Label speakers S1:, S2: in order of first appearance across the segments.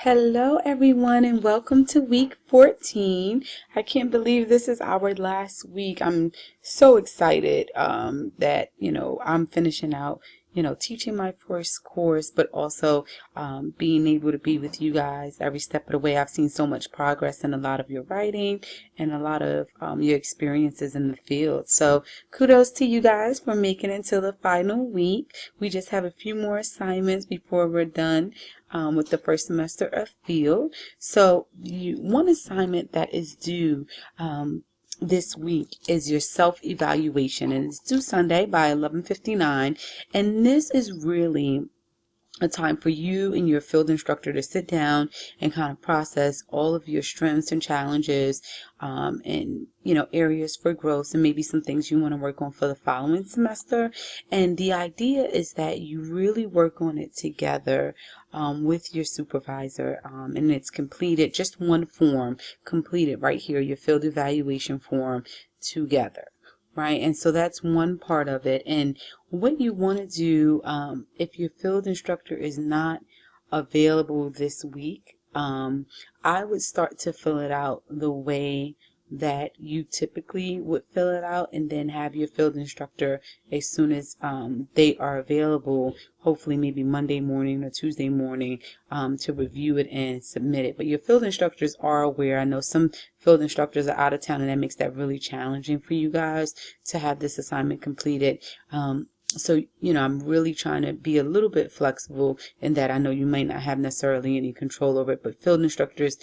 S1: Hello, everyone, and welcome to week 14. I can't believe this is our last week. I'm so excited that, I'm finishing out, teaching my first course, but also being able to be with you guys every step of the way. I've seen so much progress in a lot of your writing and a lot of your experiences in the field. So kudos to you guys for making it to the final week. We just have a few more assignments before we're done with the first semester of field. So one assignment that is due this week is your self-evaluation, and it's due Sunday by 11:59. And this is really a time for you and your field instructor to sit down and kind of process all of your strengths and challenges, and areas for growth, and maybe some things you want to work on for the following semester. And the idea is that you really work on it together with your supervisor, and it's completed, just one form completed right here, your field evaluation form, together. Right, and so that's one part of it. And what you want to do, if your field instructor is not available this week, I would start to fill it out the way that you typically would fill it out, and then have your field instructor, as soon as they are available, hopefully maybe Monday morning or Tuesday morning, to review it and submit it. But your field instructors are aware. I know some field instructors are out of town, and that makes that really challenging for you guys to have this assignment completed. So, I'm really trying to be a little bit flexible in that. I know you might not have necessarily any control over it, but field instructors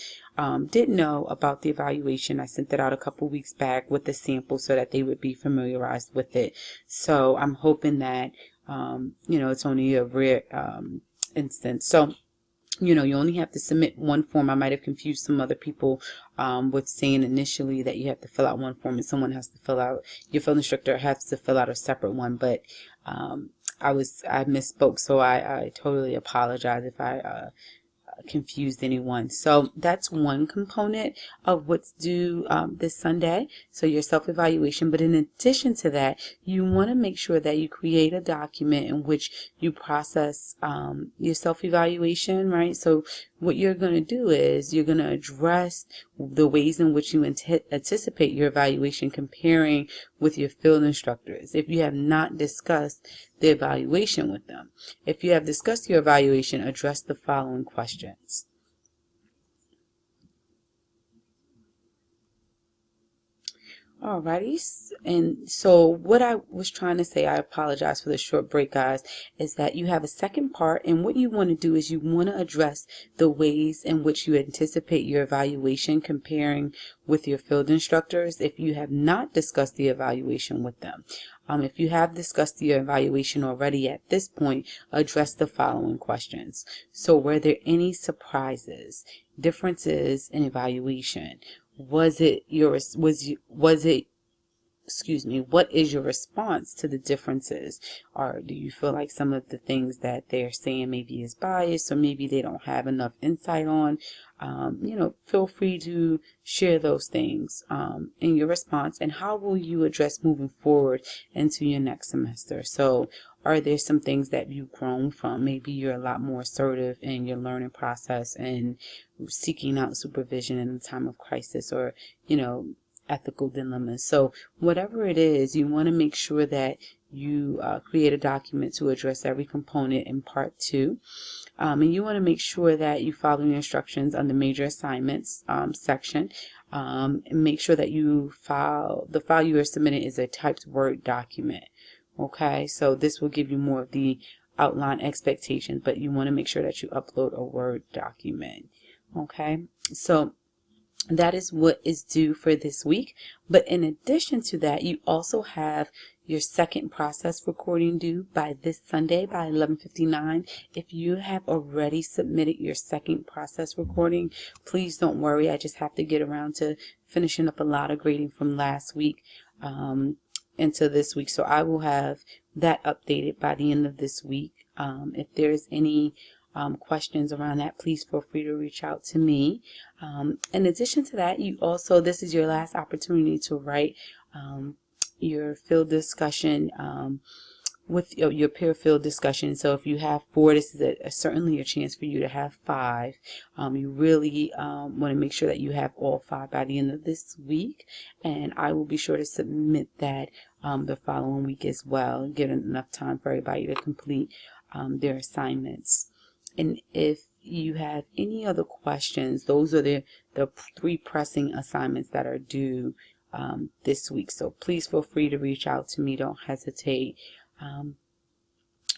S1: did know about the evaluation. I sent that out a couple weeks back with the sample so that they would be familiarized with it. So I'm hoping that, it's only a rare instance. So, you only have to submit one form. I might have confused some other people with saying initially that you have to fill out one form and someone has to fill out, your field instructor has to fill out a separate one. But I misspoke, so I totally apologize if I confused anyone. So that's one component of what's due this Sunday, so your self-evaluation. But in addition to that, you want to make sure that you create a document in which you process your self-evaluation, right? So what you're going to do is you're going to address the ways in which you anticipate your evaluation, comparing with your field instructors if you have not discussed the evaluation with them. If you have discussed your evaluation, address the following questions. Alrighty, and so what I was trying to say, I apologize for the short break, guys, is that you have a second part, and what you want to do is you want to address the ways in which you anticipate your evaluation, comparing with your field instructors if you have not discussed the evaluation with them. If you have discussed your evaluation already at this point, address the following questions. So were there any surprises, differences in evaluation? What is your response to the differences? Or do you feel like some of the things that they're saying maybe is biased, or maybe they don't have enough insight on? Feel free to share those things in your response. And how will you address moving forward into your next semester? So are there some things that you've grown from? Maybe you're a lot more assertive in your learning process and seeking out supervision in a time of crisis, or, ethical dilemmas. So whatever it is, you want to make sure that you create a document to address every component in part 2. And you want to make sure that you follow your instructions on the major assignments section. And make sure that the file you are submitting is a typed Word document. Okay, so this will give you more of the outline expectations, but you want to make sure that you upload a Word document. Okay, so that is what is due for this week. But in addition to that, you also have your second process recording due by this Sunday by 11:59. If you have already submitted your second process recording, please don't worry. I just have to get around to finishing up a lot of grading from last week into this week. So I will have that updated by the end of this week. If there's any questions around that, please feel free to reach out to me. In addition to that, this is your last opportunity to write your field discussion with your peer field discussion. So if you have 4, this is certainly a chance for you to have 5. You really want to make sure that you have all 5 by the end of this week, and I will be sure to submit that the following week as well, give enough time for everybody to complete their assignments. And if you have any other questions, those are the 3 pressing assignments that are due this week. So please feel free to reach out to me. Don't hesitate.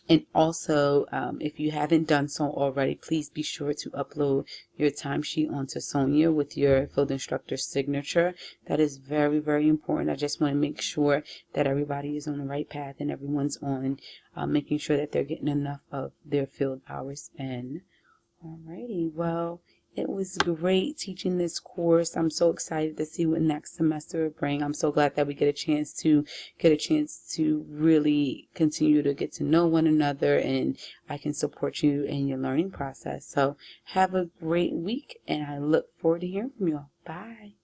S1: And also, if you haven't done so already, please be sure to upload your timesheet onto Sonia with your field instructor's signature. That is very, very important. I just want to make sure that everybody is on the right path and everyone's on making sure that they're getting enough of their field hours in. Alrighty, well, it was great teaching this course. I'm so excited to see what next semester will bring. I'm so glad that we get a chance to really continue to get to know one another, and I can support you in your learning process. So have a great week, and I look forward to hearing from you all. Bye.